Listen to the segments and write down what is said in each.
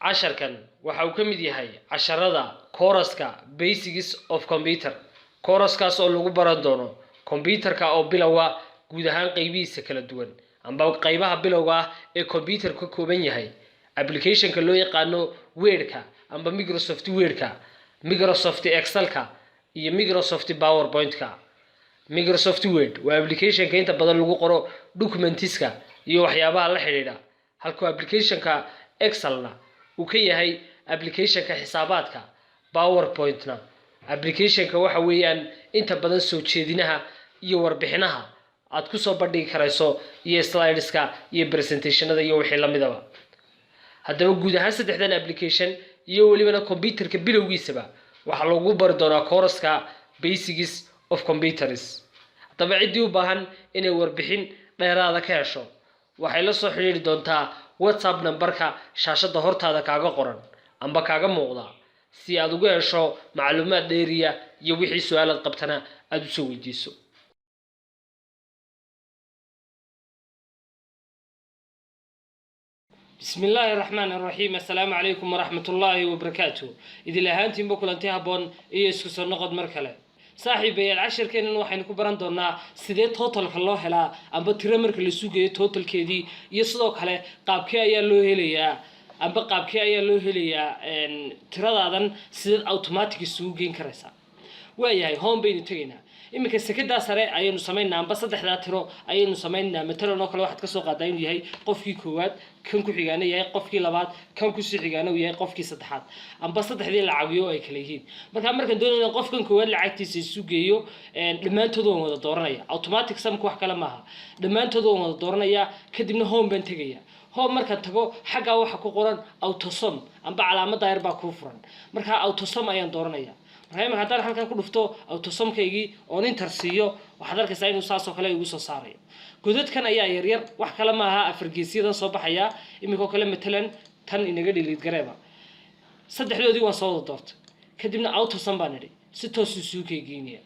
casharkan waxa uu ka mid yahay casharada kooraska Basics of Computer kooraskaas oo lagu baran doono computerka oo bilowga guud ahaan qaybihiisa kala duwan amba qaybaha bilowga ah ee computerka ka kooban yahay applicationka loo yaqaano Word-ka amba Microsoft Word-ka Microsoft Excel-ka iyo Microsoft PowerPoint-ka Microsoft Word waa applicationka inta badan lagu qoro documents-ka iyo waxyaabaha la xiriira halka applicationka Excel-na uu ka yahay applicationka xisaabaadka PowerPoint-na applicationka waxa weeyaan inta badan soo jeedinaha iyo warbixinaha aad ku soo bandhigi karayso iyo slideska iyo presentationada iyo wixii la midaba haddaba guud ahaan saddexdan application iyo waliba computerka bilowgiisaba waxa lagu bari doonaa kooraska Basics of Computers haddaba cidii u baahan inay warbixin dheeraad ah ka hesho waxay la soo xiriiri doontaa WhatsApp numberka shaashada hortaada kaaga qoran amba kaaga muuqda si aad ugu hesho macluumaad dheeriya iyo wixii su'aalaad qabtana aad u soo weydiiso بسم الله الرحمن الرحيم السلام عليكم ورحمة الله وبركاته إذا لهانتين بكلانتي هبون إيه اسكسر نقد مركلة صاحبي العشر كان waxaan ku baran doonaa sidee totalka loo helaa amba tiro marka la suugayo totalkeedii iyo sidoo kale qaabkee ayaa loo helayaa amba qaabkee ayaa loo helayaa tiradaadan sidee automatic isugu geyn karaysa waayahay home baynu tageynaa imika sekada sare ayaynu sameynaa amba saddexda tiro ayaynu sameynaa matalan oo kale waxaad ka soo qaadaa inuu yahay qofkii koowaad kan ku xigaana yahay qofkii labaad kan ku sii xigaana uu yahay qofkii saddexaad amba saddexdii lacagiyo ay kala yihiin markaan doonayno qofkan koowaad lacagtiisa isu geeyo dhamaantood waan wada dooranaya automatic sum wax kale maaha dhamaantood waan wada dooranaya kadibna home baan tagaya home markaan tago xagga waxa ku qoran auto sum amba calaamada yar baa ku furan marka auto sum ayaan dooranaya marka haddaan halkan ku dhufto auto sum-kaygii oo inter siiyo waxaad arkaysaa inuu saas oo kale igu soo saarayo godadkan ayaa yar yar wax kale maaha afargeesiyadan soo baxaya imika kale matalan tan inaga dhiliid gareeba saddexdoodii waan soo wada doortay kadibna auto sum baan nidhi si toos isugu kaygiinaya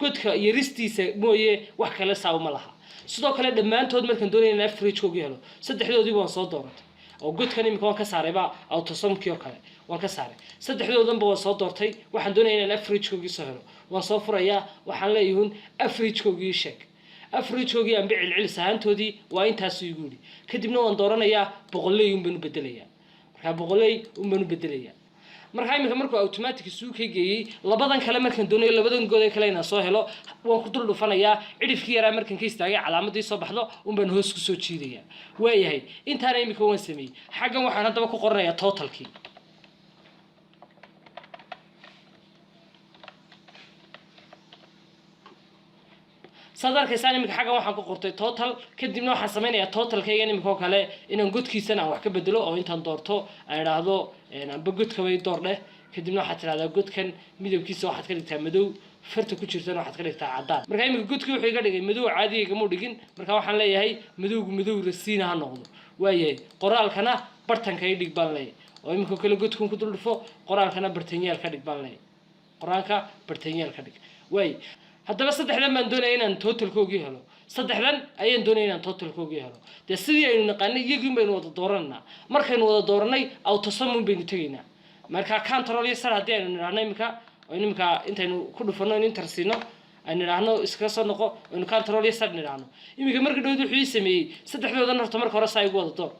godka yaristiisa mooye wax kale saawma laha sidoo kale dhammaantood markaan doonayna in average-koogu helo saddexdoodii waan soo dooratay oo godkan imika waan ka saarayba auto sum-kii oo kale waan ka saaray saddexdoodanba waan soo doortay waxaan doonayaa in average-koogii soo helo waan soo furayaa waxaan leeyahay average-koogii sheeg average-koogii aan bicil sahantoodii waa intaas igu yiri kadibna waan dooranayaa boqolay baan u bedelayaa marka boqolay baan u bedelayaa marka imika markuu automatic isugu ka geeyay labadan kale markaan doonayo labadan good ee kale inaan soo helo waan ku dul dhufanayaa cidhifkii yaraa markaan ka istaagay calaamadii soo baxdo baan hoos ku soo jiidayaa waayahay intaana imika waan sameeyay xaggan waxaan hadaba ku qoranayaa totalkii sadarkaysan imika xaggan waxaan ku qortay total kadibna waxaan sameeyaa totalkayga imika kale inaan godkiisana wax ka bedelo oo intaan doorto aan iraahdo amba godka way doordhe kadibna waxaad tiraahdaa godkan midabkiisa waxaad ka dhigtaa madow farta ku jirtana waxaad ka dhigtaa cadaan marka imika godkii wuxuu iga dhigay madow caadiga ma dhigin marka waxaan leeyahay madowgu madow rasiina ha noqdo waayahay qoraalkana bartanka ay dhig baan leeyahay oo imika kale godkan ku dul dhufo qoraalkana bartanyaal ka dhig baan leeyahay qoraanka bartanyaal ka dhig waay haddaba saddexdan baan doonaya inaan totalkoogii helo saddexdan ayaan doonaya inaan totalkoogii helo dee sidii aynu naqaanay iyagii baynu wada dooranaa markaynu wada dooranay auto sum baynu tegaynaa marka control iyo sar haddii aynu nidhaahno imika intaynu ku dhufano in inter siino aynu nidhaahno iskaga soo noqo aynu control iyo sar nidhaahno imika markii dhowd wuxuu ii sameeyey saddexdoodan horta marka hore saa igu wada door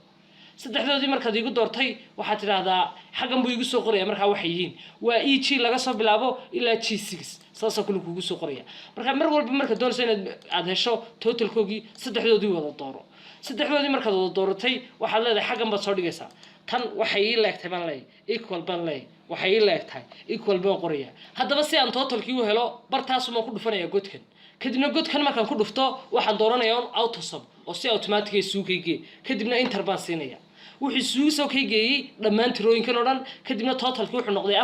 saddexdoodii markaad igu doortay waxaad tidhaahdaa xaggan buu igu soo qoraya markaa waxay yihiin waa EG laga soo bilaabo ilaa G6 saasoo kale kugu soo qoraya marka mar walba marka doonayso inaad aad hesho totalkoogii saddexdoodii wada dooro saddexdoodii markaad wada dooratay waxaad leedahay xaggan baad soo dhigaysaa tan waxay ii leegtay baan leeyahay equal baan leeyahay waxay ii leegtahay equal baan qoraya haddaba si aan totalkii u helo bartaasuma ku dhufanaya godkan kadibna godkan markaan ku dhufto waxaan dooranayaa auto sum oo si automatic ay isugu kaygeey kadibna enter baan siinaya wuxuu isugu soo kaygeeyay dhammaan tirooyinkan oo dhan kadibna totalkii wuxuu noqday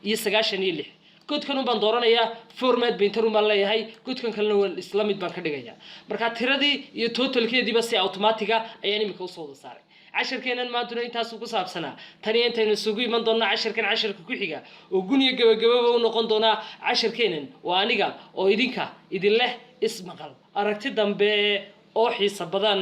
496 godkan baan dooranayaa format painter baan leeyahay godkan kalena waa isla mid baan ka dhigayaa marka tiradii iyo totalkeediiba si automatic ah ayaan imika u soo wada saaray casharkeenan maantuna intaas ku saabsanaa tani intaynu isugu iman doonaa casharka ku xiga oo guniga gabagababa u noqon doonaa casharkeenan waa aniga oo idinka idin leh ismaqal aragti dambe oo xiiso badan